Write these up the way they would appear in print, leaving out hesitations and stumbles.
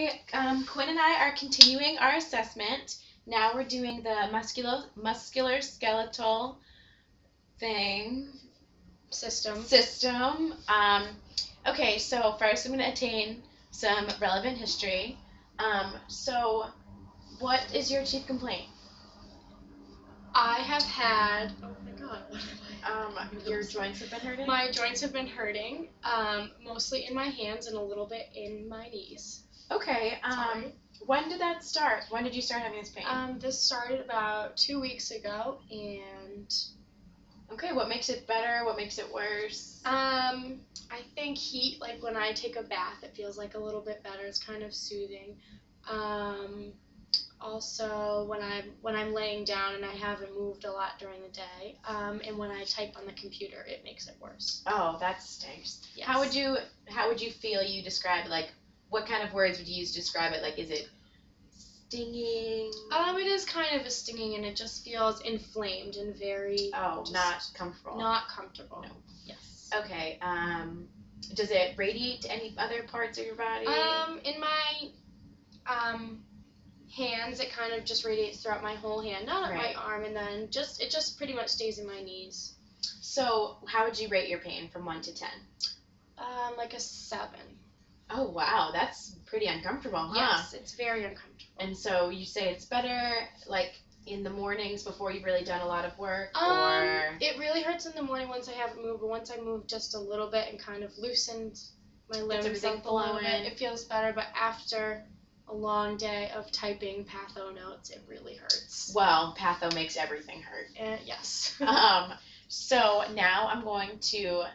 Okay, Quinn and I are continuing our assessment. Now we're doing the muscular skeletal thing system. Okay, so first I'm going to attain some relevant history. So what is your chief complaint? I have had, oh my god, what have I? Your joints have been hurting? My joints have been hurting, mostly in my hands and a little bit in my knees. Okay, Sorry. when did that start? When did you start having this pain? This started about 2 weeks ago, and... Okay, what makes it better? What makes it worse? I think heat, like when I take a bath, it feels like a little bit better. It's kind of soothing. Also, when I'm laying down and I haven't moved a lot during the day, and when I type on the computer, it makes it worse. Oh, that stinks. Yes. How would you feel you describe it? Like, what kind of words would you use to describe it? Like, is it stinging? It is kind of a stinging, and it just feels inflamed and very... not comfortable. Not comfortable. No. Yes. Okay. Does it radiate to any other parts of your body? In my hands, it kind of just radiates throughout my whole hand, not at my arm, and then it just pretty much stays in my knees. So, how would you rate your pain from 1 to 10? Like a 7. Oh, wow, that's pretty uncomfortable, huh? Yes, it's very uncomfortable. And so you say it's better, like, in the mornings before you've really done a lot of work, It really hurts in the morning once I haven't moved, but once I move just a little bit and kind of loosened my limbs up a little bit, it feels better, but after a long day of typing patho notes, it really hurts. Well, patho makes everything hurt. Yes. So now I'm going to,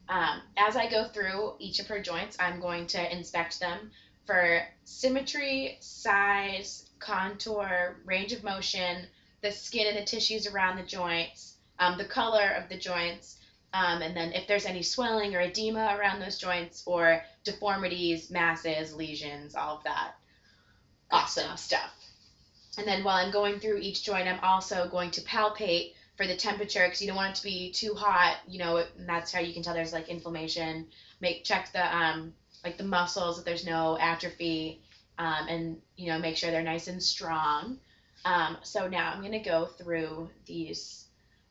as I go through each of her joints, I'm going to inspect them for symmetry, size, contour, range of motion, the skin and the tissues around the joints, the color of the joints, and then if there's any swelling or edema around those joints or deformities, masses, lesions, all of that. Awesome stuff. And then while I'm going through each joint, I'm also going to palpate for the temperature because you don't want it to be too hot, and that's how you can tell there's like inflammation. Check the like the muscles that there's no atrophy, and make sure they're nice and strong. So now I'm going to go through these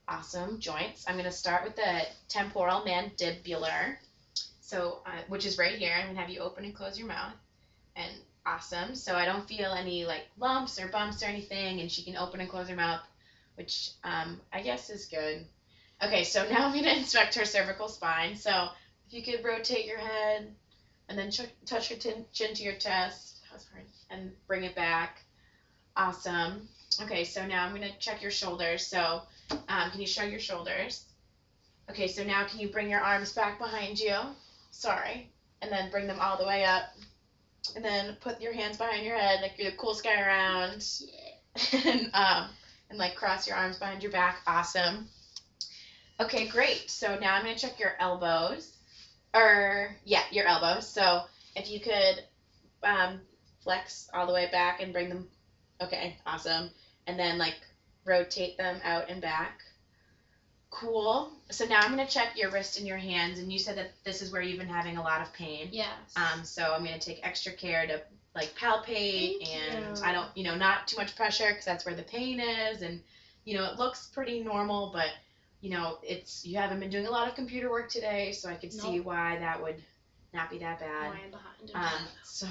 awesome joints. I'm going to start with the temporal mandibular, so which is right here. I'm going to have you open and close your mouth, and awesome. So I don't feel any like lumps or bumps or anything, and she can open and close her mouth, which I guess is good. Okay, so now I'm going to inspect her cervical spine. So if you could rotate your head and then touch your chin to your chest and bring it back. Awesome. Okay, so now I'm going to check your shoulders. So can you show your shoulders? Okay, so now can you bring your arms back behind you? Sorry. And then bring them all the way up. And then put your hands behind your head like you're the coolest guy around. Yeah. And like cross your arms behind your back. Awesome. Okay, great. So now I'm going to check your elbows. Your elbows. So if you could flex all the way back and bring them. Okay, awesome. And then like rotate them out and back. Cool. So now I'm going to check your wrist and your hands, and you said that this is where you've been having a lot of pain. Yes. So I'm going to take extra care to like palpate I don't, not too much pressure because that's where the pain is, and it looks pretty normal, but you haven't been doing a lot of computer work today, so I could see why that would not be that bad. Why I'm behind. So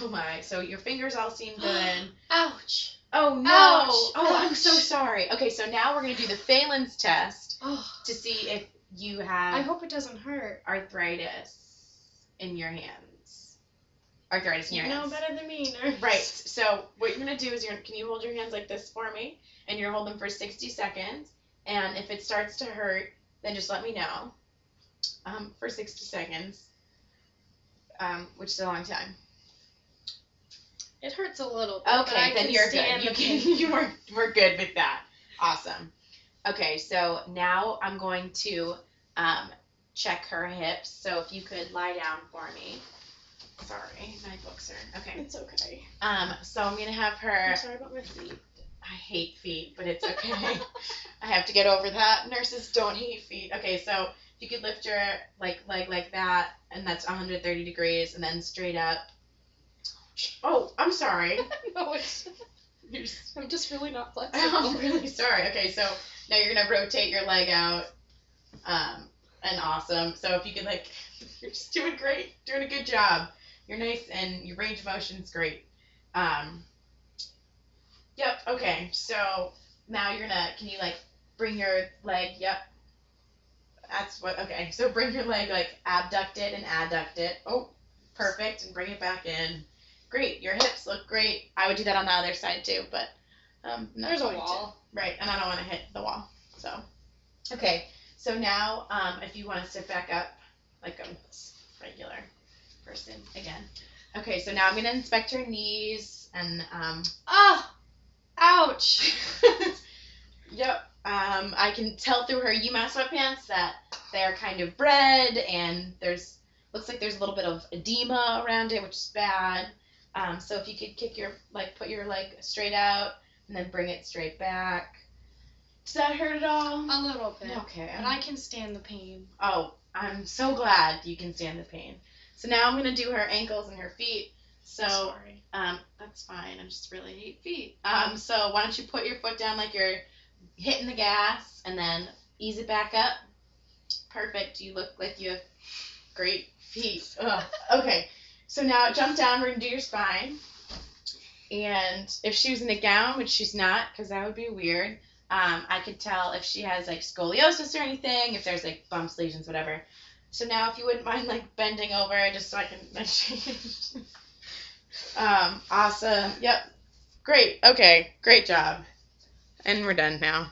am I. So your fingers all seem good. Ouch. Oh no. Ouch. Oh, I'm so sorry. Okay, so now we're going to do the Phelan's test to see if you have I hope it doesn't hurt. arthritis in your hands. Arthritis in your hands. No, better than me, nurse. Right. So what you're going to do is can you hold your hands like this for me? And you're holding them for 60 seconds. And if it starts to hurt, then just let me know. For 60 seconds. Which is a long time. It hurts a little bit. Okay, then you're good. We're good with that. Awesome. Okay, so now I'm going to check her hips. So if you could lie down for me. Sorry, my books are okay. It's okay. So I'm gonna have her. I'm sorry about my feet. I hate feet, but it's okay. I have to get over that. Nurses don't hate feet. Okay, so if you could lift your leg like that, and that's 130 degrees, and then straight up. Oh, I'm sorry. No, I'm just really not flexible. I'm really sorry. Okay, so now you're gonna rotate your leg out. And awesome. So if you could you're just doing great, doing a good job. You're nice and your range of motion's great. Yep. Okay. So now can you bring your leg? Yep. That's what. Okay. So bring your leg abduct it and adduct it. Oh, perfect. And bring it back in. Great. Your hips look great. I would do that on the other side too, but there's a wall. Right, and I don't want to hit the wall. So, okay. So now, if you want to sit back up like a regular person again. Okay, so now I'm going to inspect your knees and, ouch. Yep. I can tell through her UMass sweatpants that they're kind of red and looks like there's a little bit of edema around it, which is bad. So if you could put your leg straight out and then bring it straight back. Does that hurt at all? A little bit. Okay. But I can stand the pain. Oh, I'm so glad you can stand the pain. So now I'm going to do her ankles and her feet. So, sorry. That's fine. I just really hate feet. So why don't you put your foot down like you're hitting the gas and then ease it back up. Perfect. You look like you have great feet. Ugh. Okay. So now jump down. We're going to do your spine. And if she was in a gown, which she's not, because that would be weird, I could tell if she has scoliosis or anything, if there's bumps, lesions, whatever. So now if you wouldn't mind bending over just so I can awesome. Yep. Great. Okay. Great job. And we're done now.